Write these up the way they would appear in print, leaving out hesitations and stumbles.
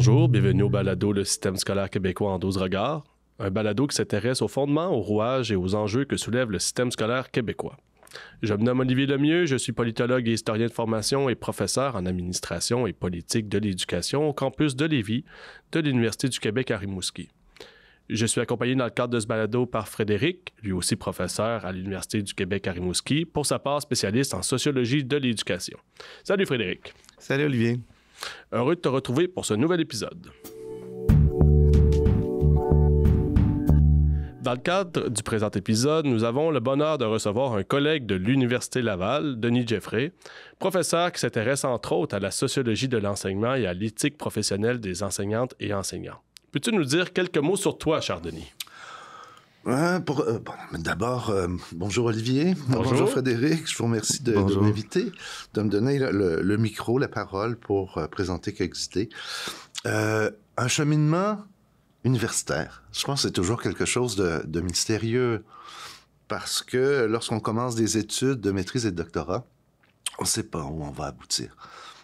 Bonjour, bienvenue au balado Le système scolaire québécois en 12 regards, un balado qui s'intéresse aux fondements, aux rouages et aux enjeux que soulève le système scolaire québécois. Je me nomme Olivier Lemieux, je suis politologue et historien de formation et professeur en administration et politique de l'éducation au campus de Lévis de l'Université du Québec à Rimouski. Je suis accompagné dans le cadre de ce balado par Frédéric, lui aussi professeur à l'Université du Québec à Rimouski, pour sa part spécialiste en sociologie de l'éducation. Salut Frédéric. Salut Olivier. Heureux de te retrouver pour ce nouvel épisode. Dans le cadre du présent épisode, nous avons le bonheur de recevoir un collègue de l'Université Laval, Denis Jeffrey, professeur qui s'intéresse entre autres à la sociologie de l'enseignement et à l'éthique professionnelle des enseignantes et enseignants. Peux-tu nous dire quelques mots sur toi, cher Denis? D'abord, bonjour Olivier, bonjour Frédéric, je vous remercie de m'inviter, de me donner le micro, la parole pour présenter quelques idées. Un cheminement universitaire, je pense que c'est toujours quelque chose de mystérieux, parce que lorsqu'on commence des études de maîtrise et de doctorat, on ne sait pas où on va aboutir.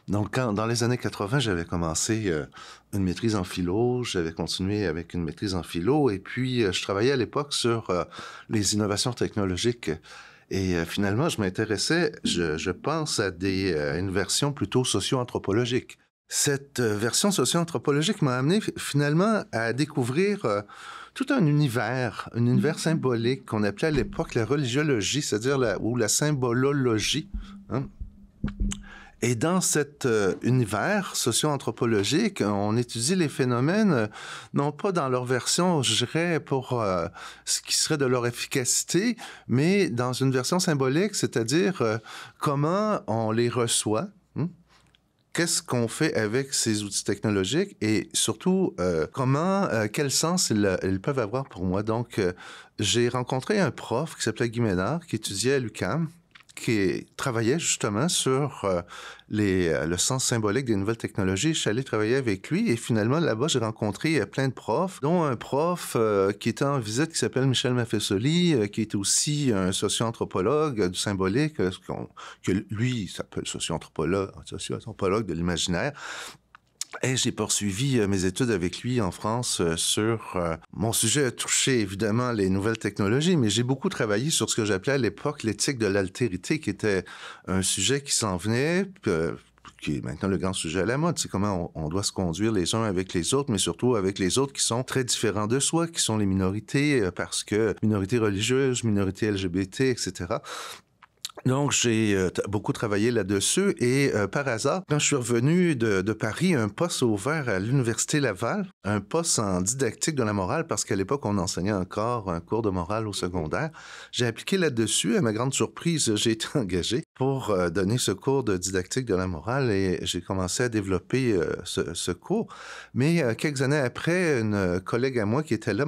Donc, dans les années 80, j'avais commencé une maîtrise en philo, j'avais continué avec une maîtrise en philo, et puis je travaillais à l'époque sur les innovations technologiques. Et finalement, je m'intéressais, je pense, à une version plutôt socio-anthropologique. Cette version socio-anthropologique m'a amené finalement à découvrir tout un univers symbolique qu'on appelait à l'époque la religiologie, c'est-à-dire la symbolologie, hein? Et dans cet univers socio-anthropologique, on étudie les phénomènes, non pas dans leur version, je dirais, pour ce qui serait de leur efficacité, mais dans une version symbolique, c'est-à-dire comment on les reçoit, qu'est-ce qu'on fait avec ces outils technologiques et surtout, quel sens ils peuvent avoir pour moi. Donc, j'ai rencontré un prof qui s'appelait Guy Ménard, qui étudiait à l'UQAM, qui travaillait justement sur le sens symbolique des nouvelles technologies. Je suis allé travailler avec lui et finalement, là-bas, j'ai rencontré plein de profs, dont un prof qui était en visite qui s'appelle Michel Maffesoli, qui est aussi un socio-anthropologue du symbolique, que lui, il s'appelle socio-anthropologue de l'imaginaire. Et j'ai poursuivi mes études avec lui en France sur... Mon sujet a touché évidemment les nouvelles technologies, mais j'ai beaucoup travaillé sur ce que j'appelais à l'époque l'éthique de l'altérité, qui était un sujet qui s'en venait, qui est maintenant le grand sujet à la mode. C'est comment on doit se conduire les uns avec les autres, mais surtout avec les autres qui sont très différents de soi, qui sont les minorités, parce que minorités religieuses, minorités LGBT, etc., Donc, j'ai beaucoup travaillé là-dessus et par hasard, quand je suis revenu de Paris, un poste ouvert à l'Université Laval, un poste en didactique de la morale, parce qu'à l'époque, on enseignait encore un cours de morale au secondaire. J'ai appliqué là-dessus. À ma grande surprise, j'ai été engagé pour donner ce cours de didactique de la morale et j'ai commencé à développer ce cours. Mais quelques années après, une collègue à moi qui était là,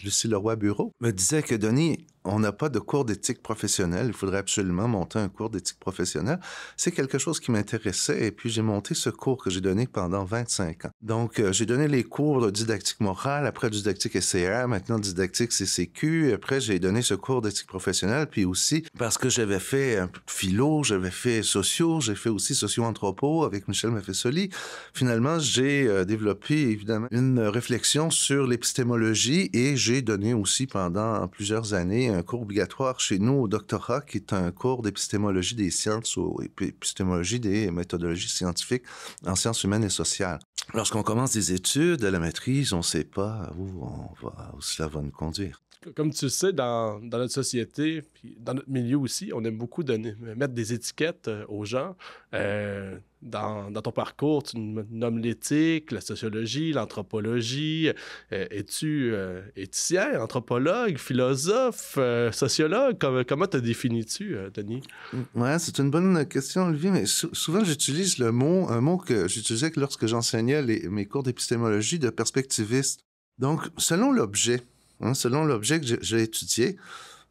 Lucie Leroy-Bureau, me disait que Denis, on n'a pas de cours d'éthique professionnelle. Il faudrait absolument monter un cours d'éthique professionnelle. C'est quelque chose qui m'intéressait et puis j'ai monté ce cours que j'ai donné pendant 25 ans. Donc, j'ai donné les cours de didactique morale, après didactique SCR, maintenant didactique CCQ. Après, j'ai donné ce cours d'éthique professionnelle. Puis aussi, parce que j'avais fait un peu de philo, j'avais fait sociaux, j'ai fait aussi socio-anthropo avec Michel Maffesoli. Finalement, j'ai développé évidemment une réflexion sur l'épistémologie et j'ai donné aussi pendant plusieurs années un cours obligatoire chez nous au doctorat, qui est un cours d'épistémologie des sciences ou épistémologie des méthodologies scientifiques en sciences humaines et sociales. Lorsqu'on commence des études à la maîtrise, on ne sait pas où cela va nous conduire. Comme tu le sais, dans notre société, puis dans notre milieu aussi, on aime beaucoup mettre des étiquettes aux gens. Dans ton parcours, tu nommes l'éthique, la sociologie, l'anthropologie. Es-tu éthicien, anthropologue, philosophe, sociologue? Comment te définis-tu, Denis? Ouais, c'est une bonne question, Olivier, mais souvent j'utilise un mot que j'utilisais lorsque j'enseignais mes cours d'épistémologie, de perspectiviste. Donc, selon l'objet que j'ai étudié,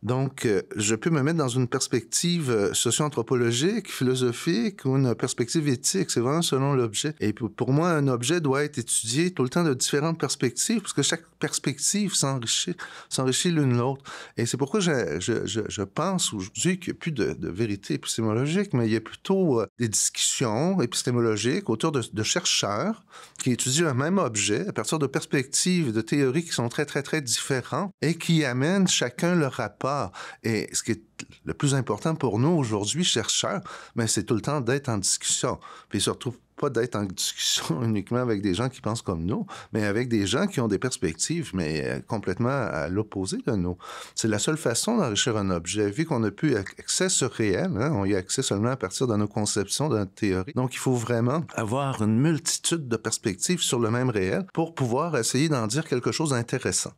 Donc, je peux me mettre dans une perspective socio-anthropologique, philosophique ou une perspective éthique. C'est vraiment selon l'objet. Et pour moi, un objet doit être étudié tout le temps de différentes perspectives parce que chaque perspective s'enrichit l'une l'autre. Et c'est pourquoi je pense aujourd'hui qu'il n'y a plus de vérité épistémologique, mais il y a plutôt des discussions épistémologiques autour de chercheurs qui étudient un même objet à partir de perspectives, de théories qui sont très, très, très différentes et qui amènent chacun leur rapport. Et ce qui est le plus important pour nous aujourd'hui, chercheurs, mais c'est tout le temps d'être en discussion. Puis surtout pas d'être en discussion uniquement avec des gens qui pensent comme nous, mais avec des gens qui ont des perspectives, mais complètement à l'opposé de nous. C'est la seule façon d'enrichir un objet. Vu qu'on n'a plus accès sur réel, on y a accès seulement à partir de nos conceptions, de notre théorie. Donc, il faut vraiment avoir une multitude de perspectives sur le même réel pour pouvoir essayer d'en dire quelque chose d'intéressant.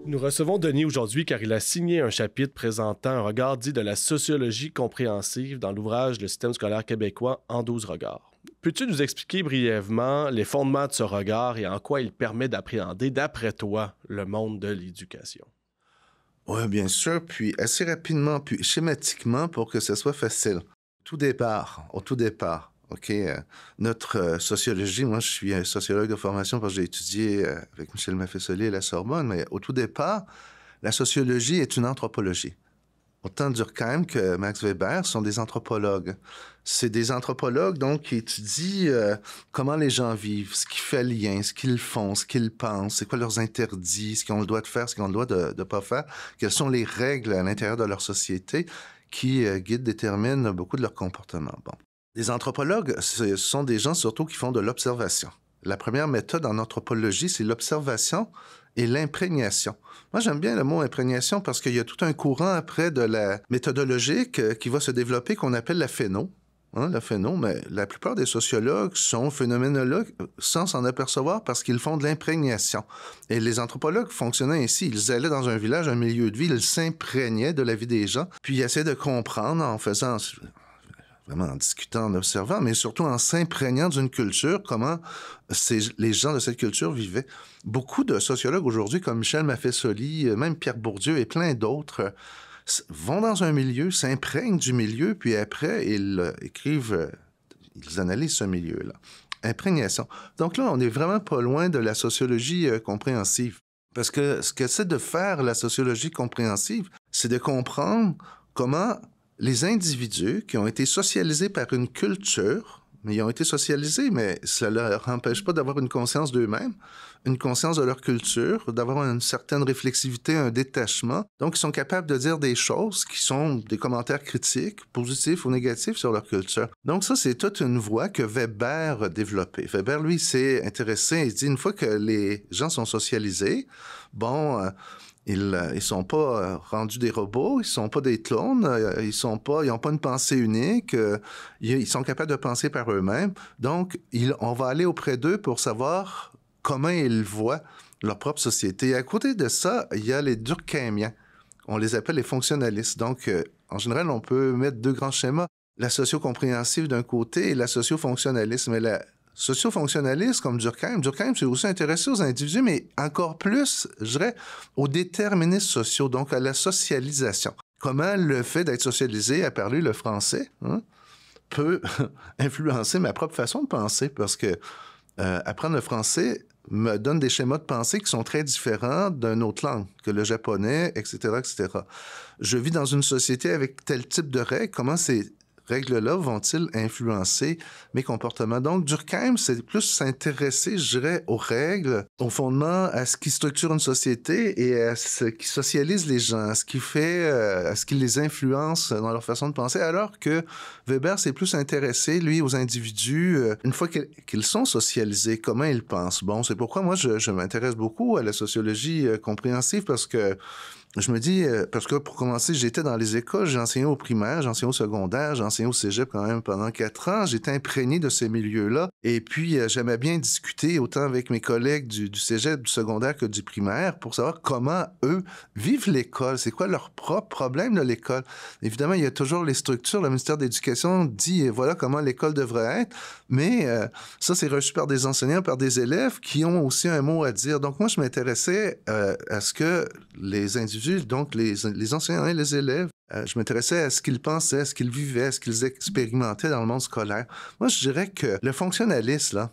Nous recevons Denis aujourd'hui car il a signé un chapitre présentant un regard dit de la sociologie compréhensive dans l'ouvrage Le système scolaire québécois en 12 regards. Peux-tu nous expliquer brièvement les fondements de ce regard et en quoi il permet d'appréhender, d'après toi, le monde de l'éducation? Oui, bien sûr, puis assez rapidement, puis schématiquement pour que ce soit facile. Au tout départ, OK, notre sociologie, moi je suis un sociologue de formation parce que j'ai étudié avec Michel Maffesoli à la Sorbonne, mais au tout départ, la sociologie est une anthropologie. Autant Durkheim que Max Weber sont des anthropologues. C'est des anthropologues donc qui étudient comment les gens vivent, ce qui fait lien, ce qu'ils font, ce qu'ils pensent, c'est quoi leurs interdits, ce qu'ils ont le droit de faire, ce qu'ils ont le droit de ne pas faire, quelles sont les règles à l'intérieur de leur société qui déterminent beaucoup de leur comportement. Bon. Les anthropologues, ce sont des gens surtout qui font de l'observation. La première méthode en anthropologie, c'est l'observation et l'imprégnation. Moi, j'aime bien le mot imprégnation parce qu'il y a tout un courant après de la méthodologique qui va se développer qu'on appelle la phéno. La phéno, mais la plupart des sociologues sont phénoménologues sans s'en apercevoir parce qu'ils font de l'imprégnation. Et les anthropologues fonctionnaient ainsi. Ils allaient dans un village, un milieu de vie, ils s'imprégnaient de la vie des gens, puis ils essayaient de comprendre en faisant... vraiment en discutant, en observant, mais surtout en s'imprégnant d'une culture, comment les gens de cette culture vivaient. Beaucoup de sociologues aujourd'hui, comme Michel Maffesoli, même Pierre Bourdieu et plein d'autres, vont dans un milieu, s'imprègnent du milieu, puis après, ils écrivent, ils analysent ce milieu-là. Imprégnation. Donc là, on n'est vraiment pas loin de la sociologie compréhensive. Parce que ce que c'est de faire la sociologie compréhensive, c'est de comprendre comment les individus qui ont été socialisés par une culture, mais ils ont été socialisés, mais ça ne leur empêche pas d'avoir une conscience d'eux-mêmes, une conscience de leur culture, d'avoir une certaine réflexivité, un détachement. Donc, ils sont capables de dire des choses qui sont des commentaires critiques, positifs ou négatifs sur leur culture. Donc, ça, c'est toute une voie que Weber a développée. Weber, lui, s'est intéressé, il dit, une fois que les gens sont socialisés, ils sont pas rendus des robots, ils sont pas des clones, ils n'ont pas une pensée unique, ils sont capables de penser par eux-mêmes. Donc, on va aller auprès d'eux pour savoir comment ils voient leur propre société. Et à côté de ça, il y a les Durkheimiens. On les appelle les fonctionnalistes. Donc, en général, on peut mettre deux grands schémas. La socio-compréhensive d'un côté et la socio-fonctionnaliste. Mais la socio-fonctionnaliste, comme Durkheim, c'est aussi intéressé aux individus, mais encore plus, je dirais, aux déterministes sociaux, donc à la socialisation. Comment le fait d'être socialisé à parler le français peut influencer ma propre façon de penser, parce que apprendre le français me donne des schémas de pensée qui sont très différents d'une autre langue, que le japonais, etc., etc. Je vis dans une société avec tel type de règles, comment ces règles-là vont-ils influencer mes comportements? Donc, Durkheim, c'est plus s'intéresser, je dirais, aux règles, au fondement, à ce qui structure une société et à ce qui socialise les gens, à ce qui fait, à ce qui les influence dans leur façon de penser, alors que Weber s'est plus intéressé, lui, aux individus, une fois qu'ils sont socialisés, comment ils pensent. Bon, c'est pourquoi moi, je m'intéresse beaucoup à la sociologie compréhensive, parce que je me dis, parce que pour commencer, j'étais dans les écoles, j'ai enseigné au primaire, j'ai enseigné au secondaire, j'ai enseigné au cégep quand même pendant 4 ans, j'étais imprégné de ces milieux-là. Et puis, j'aimais bien discuter autant avec mes collègues du cégep, du secondaire que du primaire pour savoir comment eux vivent l'école. C'est quoi leur propre problème de l'école? Évidemment, il y a toujours les structures. Le ministère de l'Éducation dit voilà comment l'école devrait être. Mais ça, c'est reçu par des enseignants, par des élèves qui ont aussi un mot à dire. Donc, moi, je m'intéressais à ce que les individus, donc les enseignants et les élèves, je m'intéressais à ce qu'ils pensaient, à ce qu'ils vivaient, à ce qu'ils expérimentaient dans le monde scolaire. Moi, je dirais que le fonctionnalisme, là,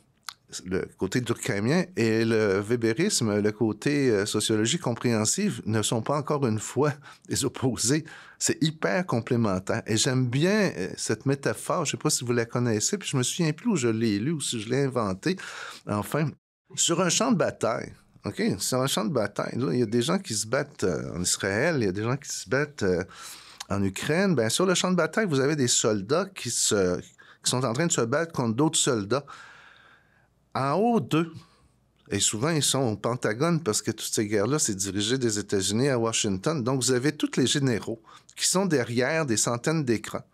le côté durkheimien, et le weberisme, le côté sociologie compréhensive, ne sont pas encore une fois des opposés. C'est hyper complémentaire. Et j'aime bien cette métaphore. Je ne sais pas si vous la connaissez, puis je me souviens plus où je l'ai lu ou si je l'ai inventé. Enfin, sur un champ de bataille, OK? Sur un champ de bataille, là, il y a des gens qui se battent en Israël, il y a des gens qui se battent en Ukraine. Bien, sur le champ de bataille, vous avez des soldats qui sont en train de se battre contre d'autres soldats. En haut d'eux, et souvent ils sont au Pentagone parce que toutes ces guerres-là, c'est dirigé des États-Unis à Washington. Donc, vous avez tous les généraux qui sont derrière des centaines d'écrans.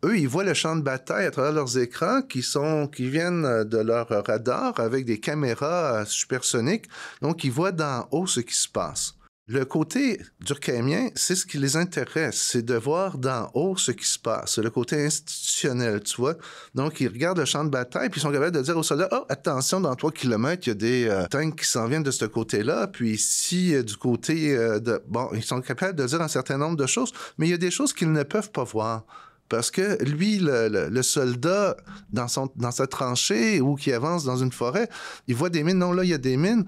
Eux, ils voient le champ de bataille à travers leurs écrans qui viennent de leur radar avec des caméras supersoniques. Donc, ils voient d'en haut ce qui se passe. Le côté durkheimien, c'est ce qui les intéresse, c'est de voir d'en haut ce qui se passe. C'est le côté institutionnel, tu vois. Donc, ils regardent le champ de bataille, puis ils sont capables de dire aux soldats, « Oh, attention, dans 3 kilomètres, il y a des tanks qui s'en viennent de ce côté-là. » Puis ici, du côté de... Bon, ils sont capables de dire un certain nombre de choses, mais il y a des choses qu'ils ne peuvent pas voir. Parce que lui, le soldat, dans sa tranchée ou qui avance dans une forêt, il voit des mines. Non, là, il y a des mines.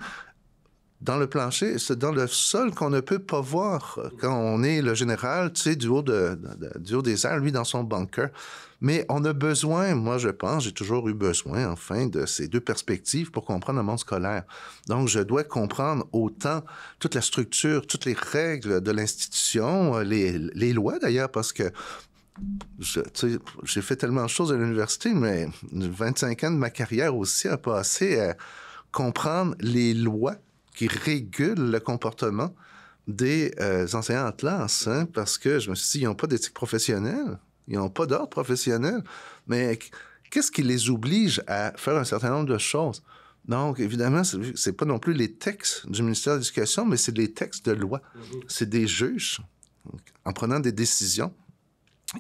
Dans le plancher, c'est dans le sol qu'on ne peut pas voir quand on est le général, tu sais, du haut des airs, lui, dans son bunker. Mais on a besoin, moi, je pense, j'ai toujours eu besoin, enfin, de ces deux perspectives pour comprendre le monde scolaire. Donc, je dois comprendre autant toute la structure, toutes les règles de l'institution, les lois, d'ailleurs, parce que j'ai fait tellement de choses à l'université, mais 25 ans de ma carrière aussi a passé à comprendre les lois qui régulent le comportement des enseignants en classe, hein, parce que je me suis dit, ils n'ont pas d'éthique professionnelle, ils n'ont pas d'ordre professionnel, mais qu'est-ce qui les oblige à faire un certain nombre de choses? Donc, évidemment, c'est pas non plus les textes du ministère de l'Éducation, mais c'est les textes de loi. C'est des juges, en prenant des décisions,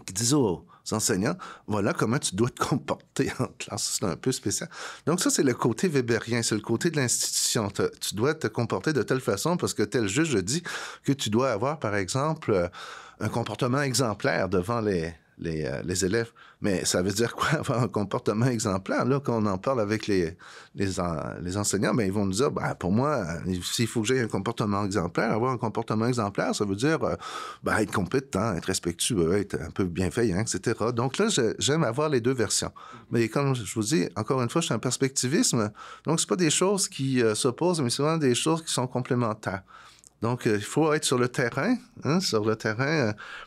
qui disent aux enseignants, voilà comment tu dois te comporter en classe. C'est un peu spécial. Donc ça, c'est le côté weberien, c'est le côté de l'institution. Tu dois te comporter de telle façon parce que tel juge dit que tu dois avoir, par exemple, un comportement exemplaire devant les élèves. Mais ça veut dire quoi, avoir un comportement exemplaire? Là, quand on en parle avec les enseignants, bien, ils vont nous dire, ben, pour moi, s'il faut que j'aie un comportement exemplaire, avoir un comportement exemplaire, ça veut dire être compétent, être respectueux, être un peu bienveillant, etc. Donc là, j'aime avoir les deux versions. Mais comme je vous dis, encore une fois, je suis un perspectivisme. Donc, c'est pas des choses qui s'opposent, mais c'est vraiment des choses qui sont complémentaires. Donc, il faut être sur le terrain,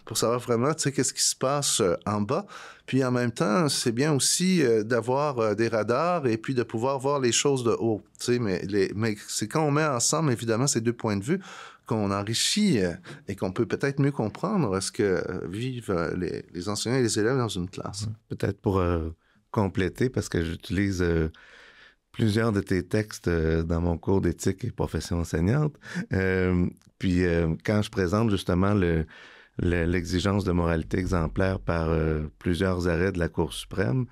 pour savoir vraiment, tu sais, qu'est-ce qui se passe en bas. Puis, en même temps, c'est bien aussi d'avoir des radars et puis de pouvoir voir les choses de haut, tu sais. Mais c'est quand on met ensemble, évidemment, ces deux points de vue qu'on enrichit et qu'on peut peut-être mieux comprendre ce que vivent les enseignants et les élèves dans une classe. Peut-être pour compléter, parce que j'utilise... plusieurs de tes textes dans mon cours d'éthique et profession enseignante. Puis quand je présente justement l'exigence de moralité exemplaire par plusieurs arrêts de la Cour suprême,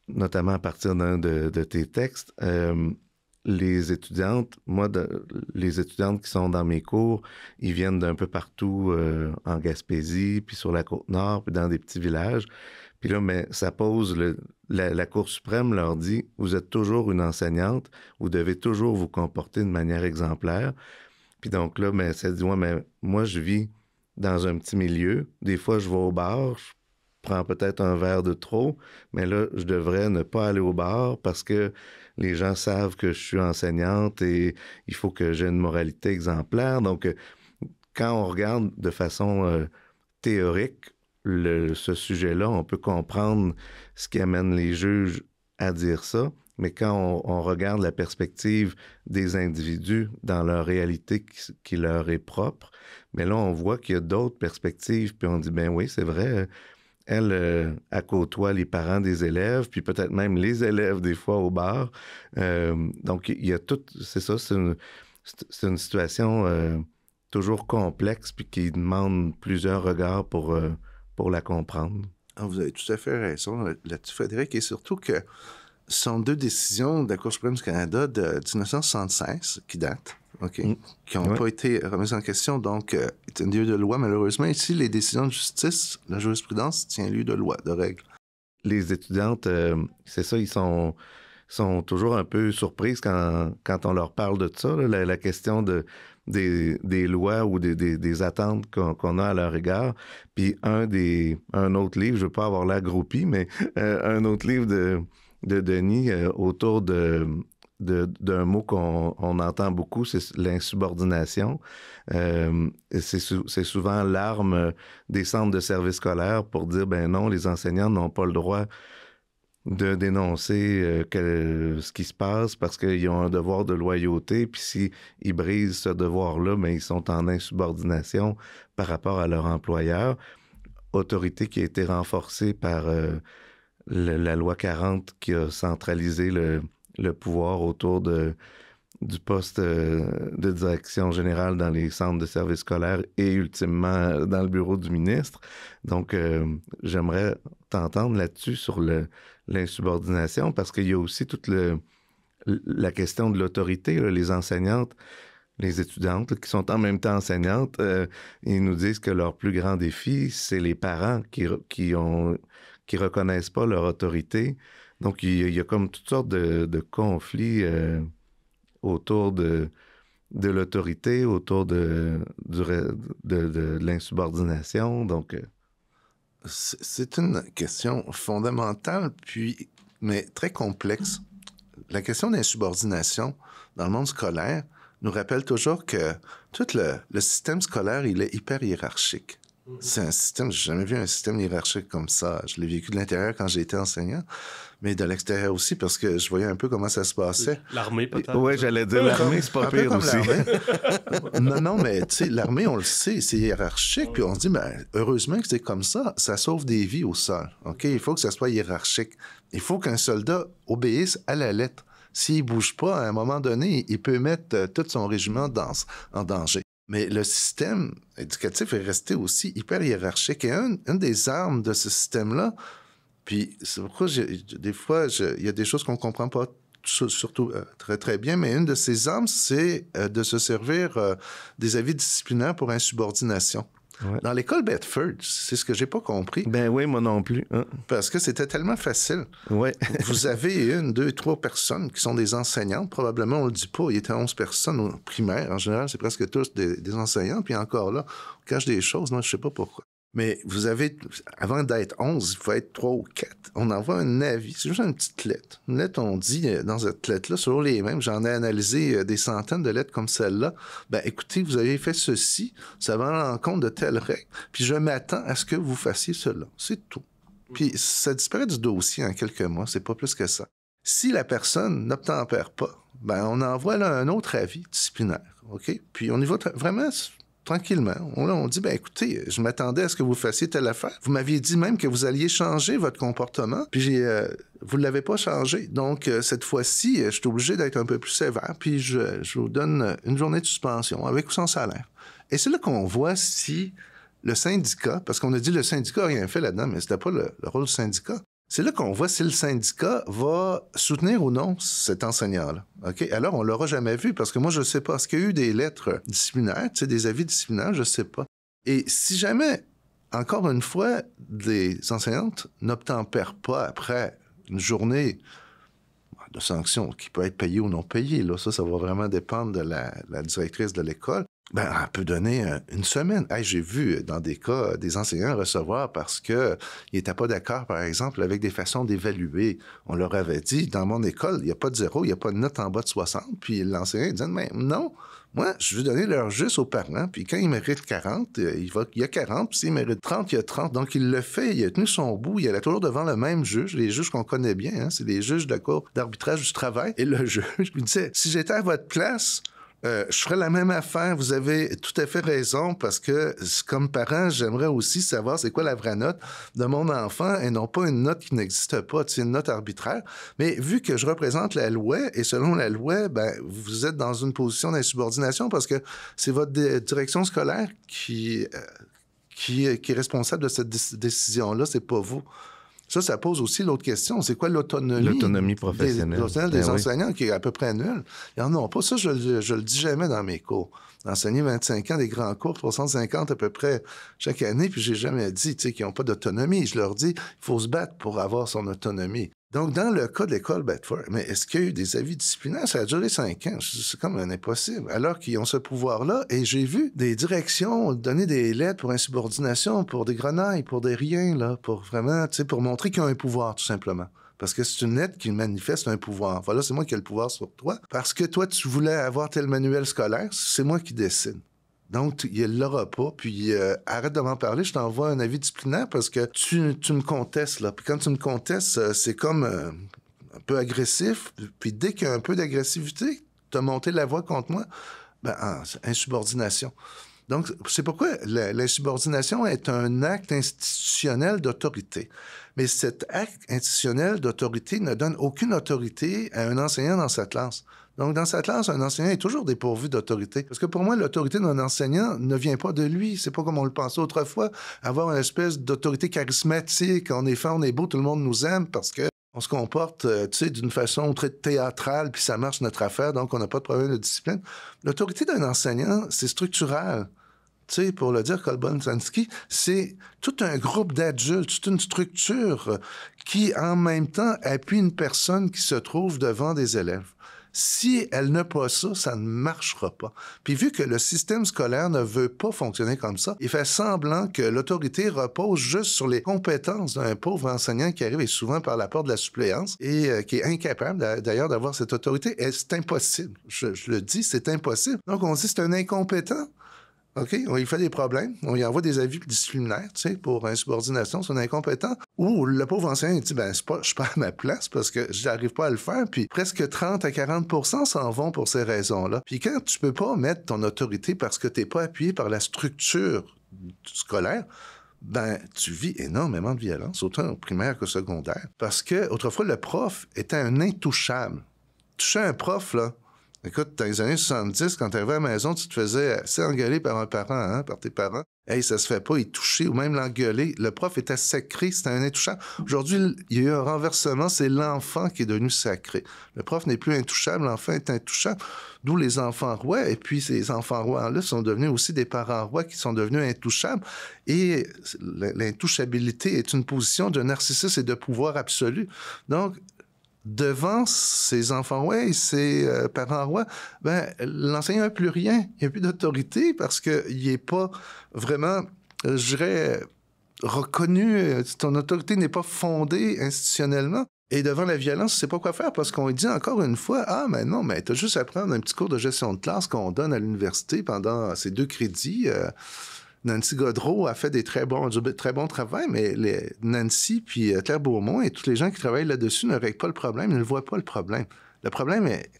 notamment à partir d'un de tes textes, les étudiantes, les étudiantes qui sont dans mes cours, ils viennent d'un peu partout en Gaspésie, puis sur la Côte-Nord, puis dans des petits villages. Puis là, mais ça pose, la Cour suprême leur dit, vous êtes toujours une enseignante, vous devez toujours vous comporter de manière exemplaire. Puis donc là, mais ça dit, ouais, mais moi, je vis dans un petit milieu. Des fois, je vais au bar, je prends peut-être un verre de trop, mais là, je devrais ne pas aller au bar parce que les gens savent que je suis enseignante et il faut que j'ai une moralité exemplaire. Donc, quand on regarde de façon théorique, ce sujet-là, on peut comprendre ce qui amène les juges à dire ça, mais quand on regarde la perspective des individus dans leur réalité qui leur est propre, mais là, on voit qu'il y a d'autres perspectives, puis on dit, ben oui, c'est vrai, elle côtoie les parents des élèves, puis peut-être même les élèves des fois au bar. Donc, il y a tout... C'est ça, c'est une situation toujours complexe, puis qui demande plusieurs regards pour la comprendre. Ah, vous avez tout à fait raison là-dessus, Frédéric, et surtout que ce sont 2 décisions de la Cour suprême du Canada de 1976 qui datent, qui n'ont pas été remises en question, donc c'est un lieu de loi. Malheureusement, ici, les décisions de justice, la jurisprudence tient lieu de loi, de règles. Les étudiantes, c'est ça, ils sont toujours un peu surprises quand on leur parle de ça, là, la question des lois ou des attentes qu'on a à leur égard. Puis un autre livre, je ne veux pas avoir l'air groupie, mais un autre livre de Denis autour d'un mot qu'on entend beaucoup, c'est l'insubordination. C'est souvent l'arme des centres de services scolaires pour dire, ben non, les enseignants n'ont pas le droit de dénoncer ce qui se passe parce qu'ils ont un devoir de loyauté, puis s'ils brisent ce devoir-là, ben, ils sont en insubordination par rapport à leur employeur. Autorité qui a été renforcée par la loi 40 qui a centralisé le pouvoir autour du poste de direction générale dans les centres de services scolaires et ultimement dans le bureau du ministre. Donc, j'aimerais t'entendre là-dessus sur l'insubordination parce qu'il y a aussi toute la question de l'autorité. Les enseignantes, les étudiantes qui sont en même temps enseignantes, ils nous disent que leur plus grand défi, c'est les parents qui reconnaissent pas leur autorité. Donc, il y a comme toutes sortes de conflits autour de l'autorité, autour de l'insubordination. Donc, c'est une question fondamentale, mais très complexe. La question de l'insubordination dans le monde scolaire nous rappelle toujours que tout le système scolaire, il est hyper hiérarchique. C'est un système, j'ai jamais vu un système hiérarchique comme ça. Je l'ai vécu de l'intérieur quand j'ai été enseignant, mais de l'extérieur aussi parce que je voyais un peu comment ça se passait. L'armée, peut-être. Oui, j'allais dire l'armée, c'est pas pire aussi. Non, mais tu sais, l'armée, on le sait, c'est hiérarchique, puis on se dit, ben, heureusement que c'est comme ça sauve des vies au sol, OK? Il faut que ça soit hiérarchique. Il faut qu'un soldat obéisse à la lettre. S'il bouge pas, à un moment donné, il peut mettre tout son régiment en danger. Mais le système éducatif est resté aussi hyper hiérarchique. Et une des armes de ce système-là, puis c'est pourquoi des fois, il y a des choses qu'on ne comprend pas surtout très, très bien, mais une de ces armes, c'est de se servir des avis disciplinaires pour insubordination. Ouais. Dans l'école Bedford, c'est ce que j'ai pas compris. Ben oui, moi non plus. Hein. Parce que c'était tellement facile. Ouais. Vous avez 1, 2, 3 personnes qui sont des enseignantes. Probablement, on le dit pas, il y était 11 personnes au primaire. En général, c'est presque tous des enseignants. Puis encore là, on cache des choses. Moi, je sais pas pourquoi. Mais vous avez, avant d'être 11, il faut être 3 ou 4. On envoie un avis. C'est juste une petite lettre. Une lettre, on dit, dans cette lettre-là, sur les mêmes, j'en ai analysé des centaines de lettres comme celle-là. Ben, écoutez, vous avez fait ceci, ça va à l'encontre de telles règles, puis je m'attends à ce que vous fassiez cela. C'est tout. Puis ça disparaît du dossier en quelques mois, c'est pas plus que ça. Si la personne n'obtempère pas, ben, on envoie là un autre avis disciplinaire, OK? Puis on y va vraiment tranquillement. On dit, ben écoutez, je m'attendais à ce que vous fassiez telle affaire. Vous m'aviez dit même que vous alliez changer votre comportement, puis vous ne l'avez pas changé. Donc, cette fois-ci, je suis obligé d'être un peu plus sévère, puis je vous donne une journée de suspension, avec ou sans salaire. Et c'est là qu'on voit si le syndicat, parce qu'on a dit le syndicat n'a rien fait là-dedans, mais c'était pas le rôle du syndicat. C'est là qu'on voit si le syndicat va soutenir ou non cet enseignant-là. OK? Alors, on ne l'aura jamais vu parce que moi, je ne sais pas. Est-ce qu'il y a eu des lettres disciplinaires, des avis disciplinaires? Je ne sais pas. Et si jamais, encore une fois, des enseignantes n'obtempèrent pas après une journée de sanction qui peut être payée ou non payée, là, ça va vraiment dépendre de la directrice de l'école. Ben, elle peut donner une semaine. Hey, j'ai vu dans des cas des enseignants recevoir parce qu'ils n'étaient pas d'accord, par exemple, avec des façons d'évaluer. On leur avait dit, dans mon école, il n'y a pas de 0, il n'y a pas de note en bas de 60. Puis l'enseignant disait, mais non, moi, je veux donner l'heure juste aux parents. Puis quand il mérite 40, il y a 40. Puis s'il mérite 30, il y a 30. Donc, il le fait, il a tenu son bout. Il allait toujours devant le même juge, les juges qu'on connaît bien. Hein, c'est les juges de la Cour d'arbitrage du travail. Et le juge lui disait, si j'étais à votre place, Je ferais la même affaire. Vous avez tout à fait raison parce que, comme parent, j'aimerais aussi savoir c'est quoi la vraie note de mon enfant et non pas une note qui n'existe pas, une note arbitraire. Mais vu que je représente la loi et selon la loi, ben, vous êtes dans une position d'insubordination parce que c'est votre direction scolaire qui est responsable de cette décision-là, c'est pas vous. Ça pose aussi l'autre question. C'est quoi l'autonomie? L'autonomie professionnelle. Des enseignants qui est à peu près nulle. Ils n'en ont pas. Ça, je le dis jamais dans mes cours. Enseigner 25 ans, des grands cours, 350 à peu près chaque année, puis j'ai jamais dit qu'ils n'ont pas d'autonomie. Je leur dis, il faut se battre pour avoir son autonomie. Donc, dans le cas de l'école Bedford, mais est-ce qu'il y a eu des avis disciplinaires? Ça a duré 5 ans. C'est comme un impossible. Alors qu'ils ont ce pouvoir-là, et j'ai vu des directions donner des lettres pour insubordination, pour des grenailles, pour des riens, là, pour vraiment, pour montrer qu'ils ont un pouvoir, tout simplement. Parce que c'est une lettre qui manifeste un pouvoir. Voilà, c'est moi qui ai le pouvoir sur toi. Parce que toi, tu voulais avoir tel manuel scolaire, c'est moi qui décide. Donc, il ne l'aura pas. Puis, arrête de m'en parler, je t'envoie un avis disciplinaire parce que tu me contestes, là. Puis quand tu me contestes, c'est comme un peu agressif. Puis dès qu'il y a un peu d'agressivité, tu as monté la voix contre moi, ben, insubordination. Donc, c'est pourquoi l'insubordination est un acte institutionnel d'autorité. Mais cet acte institutionnel d'autorité ne donne aucune autorité à un enseignant dans sa classe. Donc, dans sa classe, un enseignant est toujours dépourvu d'autorité. Parce que pour moi, l'autorité d'un enseignant ne vient pas de lui. C'est pas comme on le pensait autrefois, avoir une espèce d'autorité charismatique. On est fort, on est beau, tout le monde nous aime parce que on se comporte, d'une façon très théâtrale, puis ça marche notre affaire, donc on n'a pas de problème de discipline. L'autorité d'un enseignant, c'est structural. Pour le dire, Kolbon-Sansky, c'est tout un groupe d'adultes, toute une structure qui, en même temps, appuie une personne qui se trouve devant des élèves. Si elle n'a pas ça, ça ne marchera pas. Puis vu que le système scolaire ne veut pas fonctionner comme ça, il fait semblant que l'autorité repose juste sur les compétences d'un pauvre enseignant qui arrive et souvent par la porte de la suppléance et qui est incapable d'ailleurs d'avoir cette autorité. Et c'est impossible. Je le dis, c'est impossible. Donc on dit c'est un incompétent. OK, on lui fait des problèmes, on lui envoie des avis disciplinaires, pour insubordination, c'est un incompétent. Ou le pauvre enseignant, il dit, je suis pas à ma place parce que j'arrive pas à le faire, puis presque 30 à 40% s'en vont pour ces raisons-là. Puis quand tu peux pas mettre ton autorité parce que t'es pas appuyé par la structure scolaire, tu vis énormément de violence, autant au primaire qu'au secondaire. Parce que, autrefois, le prof était un intouchable. Toucher un prof, là, écoute, dans les années 70, quand tu arrivais à la maison, tu te faisais assez engueuler par un parent, par tes parents. Hey, ça se fait pas, il toucher ou même l'engueuler. Le prof était sacré, c'était un intouchable. Aujourd'hui, il y a eu un renversement, c'est l'enfant qui est devenu sacré. Le prof n'est plus intouchable, l'enfant est intouchable. D'où les enfants rois. Et puis, ces enfants rois-là sont devenus aussi des parents rois qui sont devenus intouchables. Et l'intouchabilité est une position de narcissisme et de pouvoir absolu. Donc, devant ces enfants rois et ces parents rois, l'enseignant n'a plus rien. Il n'y a plus d'autorité parce qu'il n'est pas vraiment, je dirais, reconnu. Ton autorité n'est pas fondée institutionnellement. Et devant la violence, tu ne sais pas quoi faire parce qu'on dit encore une fois, tu as juste à prendre un petit cours de gestion de classe qu'on donne à l'université pendant ces 2 crédits. Nancy Godreau a fait du très bon travail, mais Nancy puis Claire Beaumont et tous les gens qui travaillent là-dessus ne règlent pas le problème, ne le voient pas le problème. Le problème est,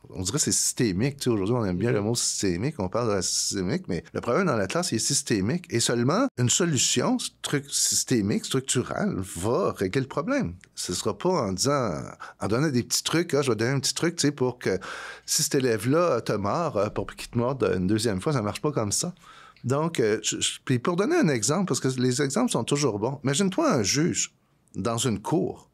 on dirait que c'est systémique. Aujourd'hui, on aime bien le mot systémique, on parle de la systémique, mais le problème dans la classe, il est systémique. Et seulement une solution systémique, structurelle, va régler le problème. Ce ne sera pas en donnant des petits trucs, je vais donner un petit truc, pour que si cet élève-là te mord, pour qu'il te morde une deuxième fois, ça ne marche pas comme ça. Donc, puis pour donner un exemple, parce que les exemples sont toujours bons, imagine-toi un juge dans une cour,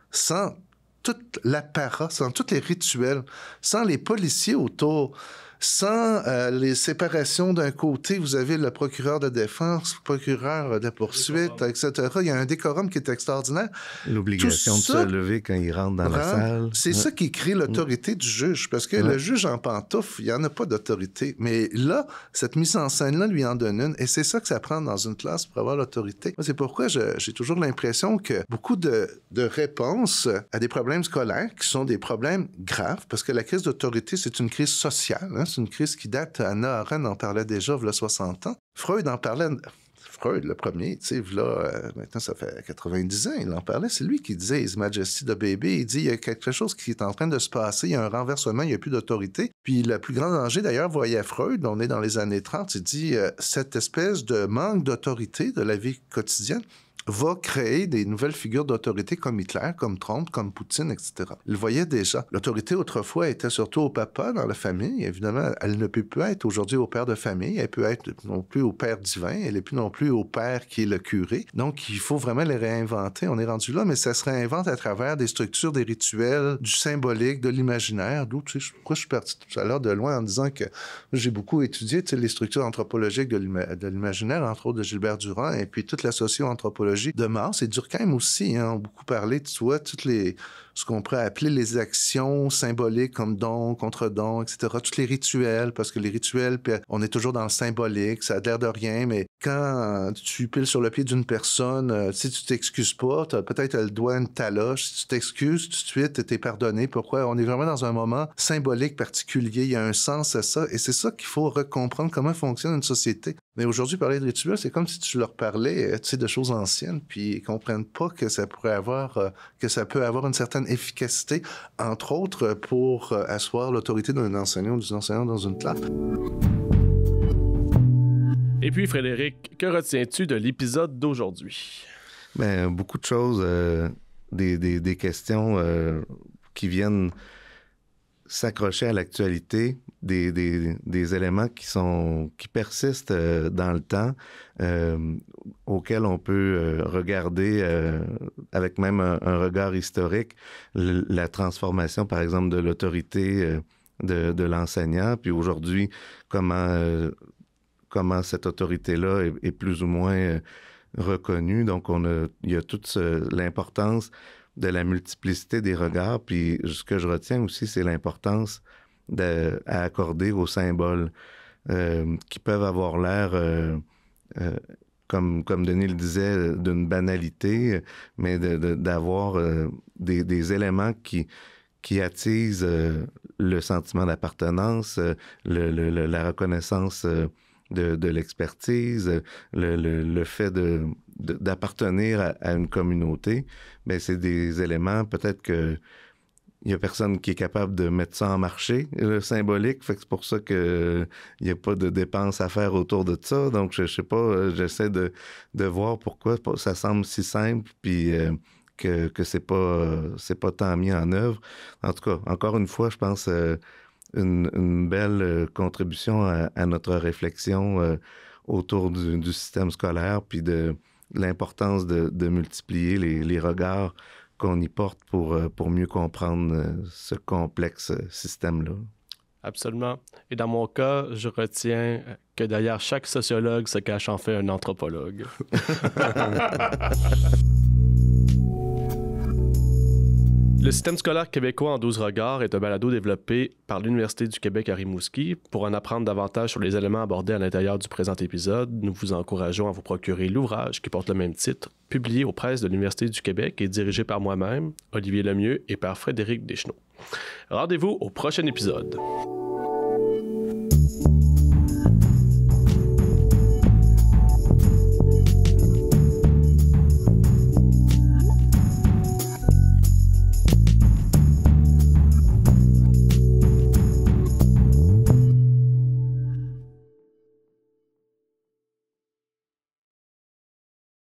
sans toute l'apparat, sans tous les rituels, sans les policiers autour, sans les séparations d'un côté, vous avez le procureur de défense, le procureur de poursuite, etc. Il y a un décorum qui est extraordinaire. L'obligation de se lever quand il rentre dans la salle. C'est ça qui crée l'autorité du juge, parce que le juge en pantoufle, il n'y en a pas d'autorité. Mais là, cette mise en scène-là lui en donne une, et c'est ça que ça prend dans une classe pour avoir l'autorité. C'est pourquoi j'ai toujours l'impression que beaucoup de réponses à des problèmes scolaires, qui sont des problèmes graves, parce que la crise d'autorité, c'est une crise sociale, c'est une crise qui date, Anna Arendt en parlait déjà il y a 60 ans. Freud en parlait Freud, le premier, tu sais, là, maintenant ça fait 90 ans, il en parlait, c'est lui qui disait His Majesty the Baby, il dit il y a quelque chose qui est en train de se passer, il y a un renversement, il n'y a plus d'autorité. Puis le plus grand danger, d'ailleurs, voyait Freud, on est dans les années 30, il dit cette espèce de manque d'autorité de la vie quotidienne va créer des nouvelles figures d'autorité comme Hitler, comme Trump, comme Poutine, etc. Il le voyait déjà. L'autorité, autrefois, était surtout au papa dans la famille. Évidemment, elle ne peut plus être aujourd'hui au père de famille. Elle peut être non plus au père divin. Elle n'est plus non plus au père qui est le curé. Donc, il faut vraiment les réinventer. On est rendu là, mais ça se réinvente à travers des structures, des rituels, du symbolique, de l'imaginaire. D'où, tu sais, pourquoi je suis parti tout à l'heure de loin en disant que j'ai beaucoup étudié, tu sais, les structures anthropologiques de l'imaginaire, entre autres de Gilbert Durand, et puis toute la socio-anthropologie de Mars et Durkheim aussi, hein, ont beaucoup parlé, tu vois, ce qu'on pourrait appeler les actions symboliques comme don, contre-don, etc., tous les rituels, parce que les rituels, on est toujours dans le symbolique, ça a l'air de rien, mais quand tu piles sur le pied d'une personne, si tu t'excuses pas, peut-être le doigt une taloche, si tu t'excuses, tout de suite, t'es pardonné. Pourquoi? On est vraiment dans un moment symbolique particulier, il y a un sens à ça, et c'est ça qu'il faut recomprendre comment fonctionne une société. Mais aujourd'hui, parler de rituels, c'est comme si tu leur parlais, tu sais, de choses anciennes, puis ils comprennent pas que ça pourrait avoir, que ça peut avoir une certaine efficacité, entre autres, pour asseoir l'autorité d'un enseignant ou d'une enseignante dans une classe. Et puis, Frédéric, que retiens-tu de l'épisode d'aujourd'hui? Bien, beaucoup de choses, des questions qui viennent s'accrocher à l'actualité, des éléments qui persistent dans le temps, auxquels on peut regarder avec même un regard historique la transformation, par exemple, de l'autorité de l'enseignant, puis aujourd'hui, comment cette autorité-là est plus ou moins reconnue. Donc, il y a toute l'importance de la multiplicité des regards. Puis ce que je retiens aussi, c'est l'importance à accorder aux symboles qui peuvent avoir l'air, comme Denis le disait, d'une banalité, mais d'avoir des éléments qui attisent le sentiment d'appartenance, la reconnaissance de l'expertise, le fait d'appartenir à une communauté. Bien, c'est des éléments, peut-être que il n'y a personne qui est capable de mettre ça en marché, le symbolique, fait que c'est pour ça qu'il n'y a pas de dépenses à faire autour de ça. Donc, je sais pas, j'essaie de voir pourquoi ça semble si simple, puis que c'est pas tant mis en œuvre. En tout cas, encore une fois, je pense une belle contribution à notre réflexion autour du système scolaire, puis de l'importance de multiplier les regards qu'on y porte pour mieux comprendre ce complexe système-là. Absolument. Et dans mon cas, je retiens que derrière chaque sociologue se cache en fait un anthropologue. Le système scolaire québécois en 12 regards est un balado développé par l'Université du Québec à Rimouski. Pour en apprendre davantage sur les éléments abordés à l'intérieur du présent épisode, nous vous encourageons à vous procurer l'ouvrage qui porte le même titre, publié aux presses de l'Université du Québec et dirigé par moi-même, Olivier Lemieux, et par Frédéric Deschenaux. Rendez-vous au prochain épisode.